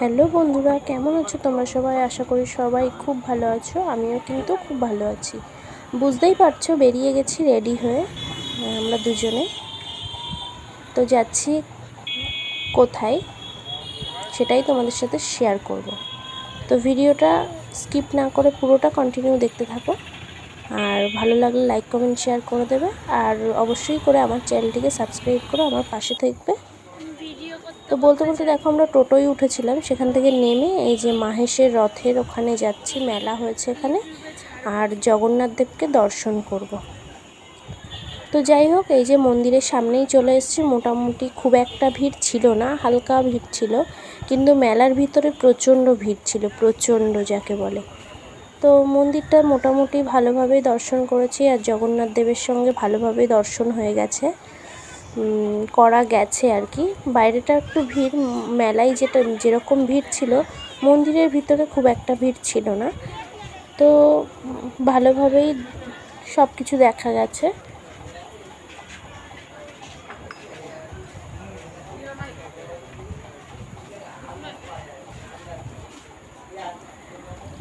Hello বন্ধুরা, কেমন আছো তোমরা সবাই? আশা করি সবাই খুব ভালো আছো। আমিও কিন্তু খুব ভালো আছি। বুঝতেই পারছো, বেরিয়ে গেছি রেডি হয়ে আমরা দুজনে। তো যাচ্ছি কোথায় সেটাই তোমাদের সাথে শেয়ার করব। তো ভিডিওটা স্কিপ না করে পুরোটা কন্টিনিউ দেখতে থাকো। আর ভালো লাগলে লাইক কমেন্ট শেয়ার করে দেবে। আর অবশ্যই করে আমার চ্যানেলটিকে সাবস্ক্রাইব করে আমার পাশে থাকবে। তো বলতে বলতে দেখো, আমরা টোটোয় উঠেছিলাম। সেখান থেকে নেমে এই যে মাহেশের রথের ওখানে যাচ্ছি, মেলা হয়েছে এখানে, আর জগন্নাথ দেবকে দর্শন করব। তো যাই হোক, এই যে মন্দিরের সামনেই চলে এসেছি। মোটামুটি খুব একটা ভিড় ছিল না, হালকা ভিড় ছিল, কিন্তু মেলার ভিতরে প্রচণ্ড ভিড় ছিল, প্রচণ্ড যাকে বলে। তো মন্দিরটা মোটামুটি ভালোভাবেই দর্শন করেছি, আর জগন্নাথ দেবের সঙ্গে ভালোভাবেই দর্শন হয়ে গেছে, করা গেছে আর কি। বাইরেটা একটু ভিড়, মেলায় যেরকম ভিড় ছিল মন্দিরের ভিতরে খুব একটা ভিড় ছিল না। তো ভালোভাবেই সব কিছু দেখা গেছে।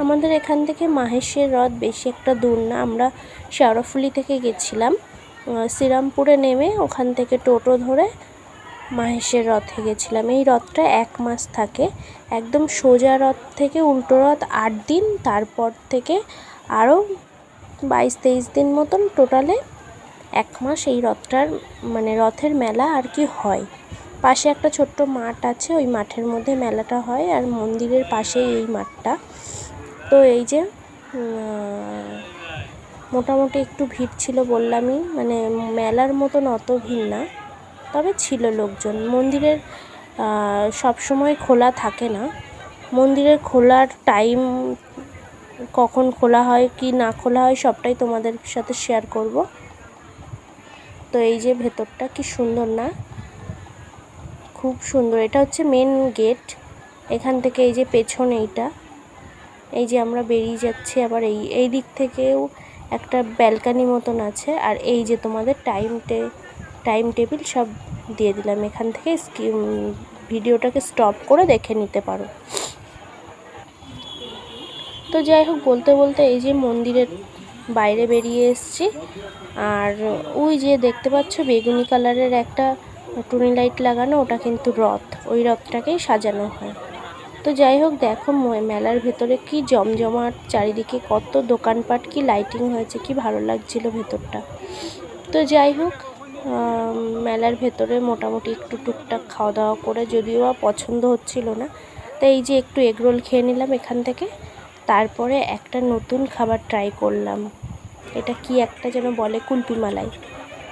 আমাদের এখান থেকে মাহেশের রথ বেশি একটা দূর না। আমরা শেওড়াফুলি থেকে গেছিলাম, শ্রীরামপুরে নেমে ওখান থেকে টোটো ধরে মাহেশের রথে গেছিলাম। এই রথটা 1 মাস থাকে, একদম সোজা রথ থেকে উল্টো রথ 8 দিন, তারপর থেকে আরও 22-23 দিন মতন, টোটালে 1 মাস এই রথটার মানে রথের মেলা আর কি হয়। পাশে একটা ছোট্ট মাঠ আছে, ওই মাঠের মধ্যে মেলাটা হয়, আর মন্দিরের পাশেই এই মাঠটা। তো এই যে মোটামুটি একটু ভিড় ছিল বললামই, মানে মেলার মতন অত ভিড় না, তবে ছিল লোকজন। মন্দিরের সব সময় খোলা থাকে না, মন্দিরের খোলার টাইম কখন খোলা হয় কি না খোলা হয় সবটাই তোমাদের সাথে শেয়ার করব। তো এই যে ভেতরটা কি সুন্দর না, খুব সুন্দর। এটা হচ্ছে মেন গেট। এখান থেকে এই যে পেছন, এই যে আমরা বেরিয়ে যাচ্ছি, আবার এই দিক থেকেও একটা ব্যালকানি মতন আছে। আর এই যে তোমাদের টাইম টেবিল সব দিয়ে দিলাম, এখান থেকে ভিডিওটাকে স্টপ করে দেখে নিতে পারো। তো যাই হোক, বলতে বলতে এই যে মন্দিরের বাইরে বেরিয়ে এসেছি, আর ওই যে দেখতে পাচ্ছ বেগুনি কালারের একটা টুনি লাইট লাগানো, ওটা কিন্তু রথ, ওই রথটাকেই সাজানো হয়। তো যাই হোক, দেখো মেলার ভেতরে কি জমজমাট, চারিদিকে কত দোকানপাট, কি লাইটিং হয়েছে, কি ভালো লাগছিল ভেতরটা। তো যাই হোক, মেলার ভেতরে মোটামুটি একটু টুকটাক খাওয়া দাওয়া করে, যদিও বা পছন্দ হচ্ছিল না, তো এই যে একটু এগরোল খেয়ে নিলাম এখান থেকে। তারপরে একটা নতুন খাবার ট্রাই করলাম, এটা কি একটা যেন বলে, কুলপি মালাই।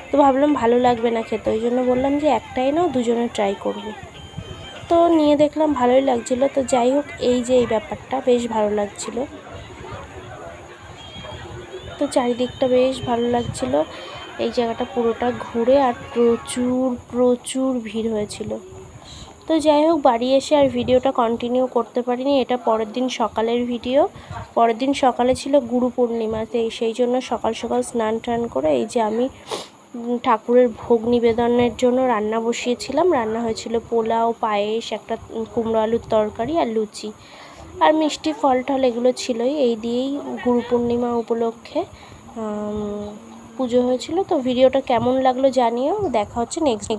তো ভাবলাম ভালো লাগবে না খেতে, ওই জন্য বললাম যে একটাই নাও, দুজনে ট্রাই করব। তো নিয়ে দেখলাম ভালোই লাগছিলো। তো যাই হোক, এই যে এই ব্যাপারটা বেশ ভালো লাগছিলো। তো চারিদিকটা বেশ ভালো লাগছিলো, এই জায়গাটা পুরোটা ঘুরে, আর প্রচুর প্রচুর ভিড় হয়েছিল। তো যাই হোক, বাড়ি এসে আর ভিডিওটা কন্টিনিউ করতে পারিনি, এটা পরের দিন সকালের ভিডিও। পরের দিন সকালে ছিল গুরু পূর্ণিমা, সেই জন্য সকাল সকাল স্নান টান করে এই যে আমি ঠাকুরের ভোগ নিবেদনের জন্য রান্না বসিয়েছিলাম। রান্না হয়েছিল পোলাও, পায়েস, একটা কুমড়ো আলুর তরকারি, আর লুচি, আর মিষ্টি ফল টল এগুলো ছিলই। এই দিয়েই গুরু পূর্ণিমা উপলক্ষে পুজো হয়েছিল। তো ভিডিওটা কেমন লাগলো জানিও। দেখা হচ্ছে নেক্সট